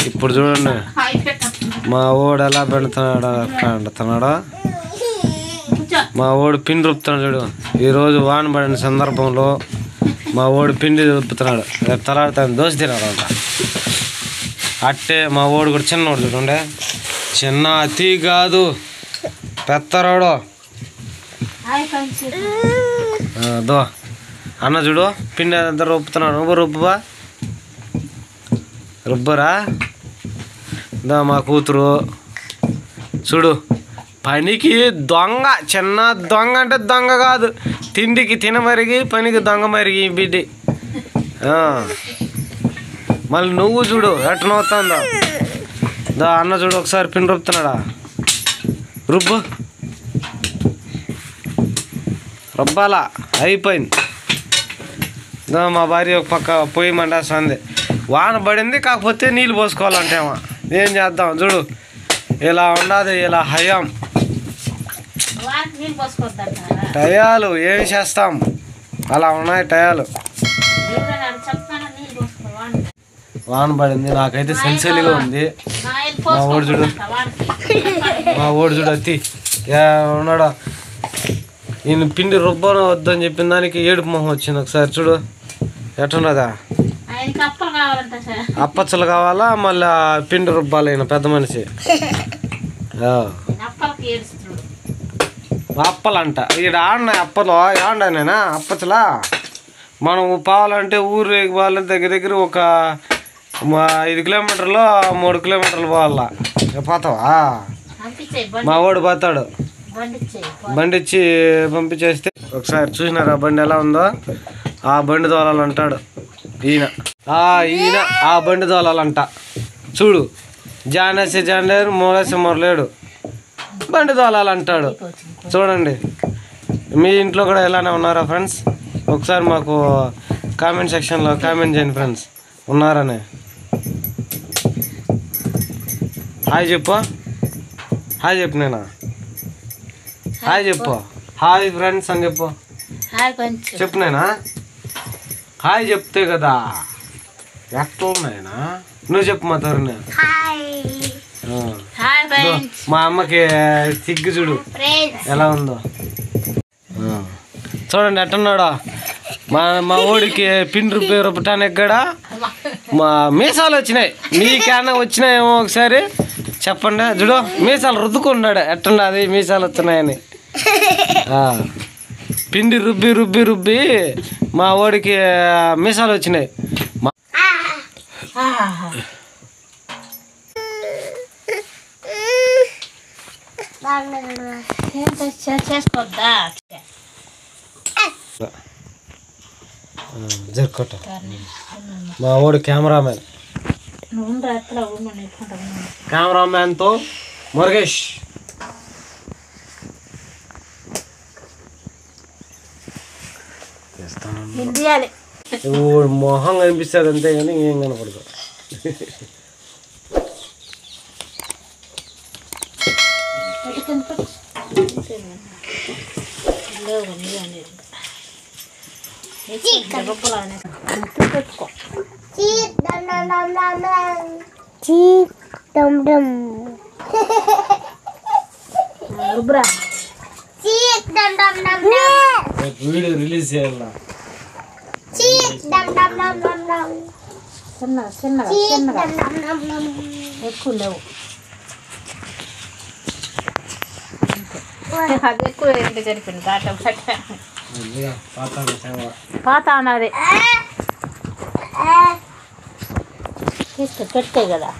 ఇప్పుడు చూడండి మా ఓడు ఎలా పెడుతున్నాడో మా ఓడు పిండి రుపుతున్నాడు చూడు. ఈరోజు వాన పడిన సందర్భంలో మా ఓడు పిండి రుపుతున్నాడు. రేపు తలాడుతాను దోశ తినాలంట. అట్టే మా ఓడు కూడా చిన్నోడు చూడండి, చిన్న అతి కాదు పెత్తరోడు. దో అన్న చూడు పిండి అంతా రుపుతున్నాడు. నువ్వు రుబ్బా రుబ్బరా దా మా కూతురు చూడు. పనికి దొంగ, చిన్న దొంగ అంటే దొంగ కాదు, తిండికి తినమరిగి పనికి దొంగ మరిగి బిడ్డి. మళ్ళీ నువ్వు చూడు ఎట్టనవుతుందో. దా అన్న చూడు ఒకసారి పిండి రుబ్బుతున్నాడా. రుబ్బు రుబ్బాలా అయిపోయింది. దా మా భార్య ఒక పక్క పొయ్యి మండేస్తుంది. వాన పడింది కాకపోతే నీళ్ళు పోసుకోవాలంటేమో ఏం చేద్దాం చూడు. ఇలా ఉండదు ఇలా హయాం టయాలు. ఏం చేస్తాం అలా ఉన్నాయి టయాలు. వాన పడింది నాకైతే సెన్సిల్గా ఉంది. మా ఓడి చూడు అత్తి ఉన్నాడా. ఈయన పిండి రుబ్బను వద్దని చెప్పిన దానికి ఏడుపు మొహం వచ్చింది. ఒకసారి చూడు ఎట్టున్నదా. అప్పచ్చలు కావాలా మళ్ళీ పిండి రుబ్బాలి ఈయన పెద్ద మనిషి. అప్పలంట ఈడ ఆడినాయి అప్పలు ఆడినా అప్పచ్చలా. మనం పోవాలంటే ఊరు పోవాలంటే దగ్గర ఒక 5 కిలోమీటర్లు 3 కిలోమీటర్లు పోవాలా. పోతావా? మా వాడు పోతాడు. బండి ఇచ్చి పంపించేస్తే ఒకసారి చూసినారా బండి ఎలా ఉందో. ఆ బండి దోలాలంటాడు ఈయన. ఆ బండి దోలాలంట చూడు. జానేసి జానేరు మూలేసి మొరలేడు బండి దోలాలంటాడు. చూడండి మీ ఇంట్లో కూడా ఎలానే ఉన్నారా ఫ్రెండ్స్? ఒకసారి మాకు కామెంట్ సెక్షన్లో కామెంట్ చేయండి ఫ్రెండ్స్, ఉన్నారనే. హాయ్ చెప్పు, హాయ్ చెప్పు. నేనా హాయ్ చెప్పు. హాయ్ ఫ్రెండ్స్ అని చెప్పు. చెప్పు నేనా హాయ్ చెప్తే కదా ఎట్లున్నాయినా. నువ్వు చెప్పు మా తరుణ్. మా అమ్మకి సిగ్గు చూడు ఎలా ఉందో. చూడండి ఎట్టున్నాడో. మా ఊడికి పిండి రుబ్బటానికి కూడా మా మీసాలు వచ్చినాయి. మీకేనా వచ్చినాయేమో ఒకసారి చెప్పండి. చూడు మీసాలు రుద్దుకున్నాడు. ఎట్టున్నది మీసాలు వస్తున్నాయని. పిండి రుబ్బి రుబ్బి రుబ్బి మా ఓడికి మీసాలు వచ్చినాయి. జరుకోట మా ఓడి కెమెరామ్యాన్తో మురుగేష్. మొహం కనిపిస్తుంది అంతే కానీ ఏం కనపడదు. వీడియో రిలీజ్ చేయాలా. ఎక్కువ లేవు అది ఎక్కువ ఏంటి జరిపింది పాత ఉన్నది పెట్టే కదా.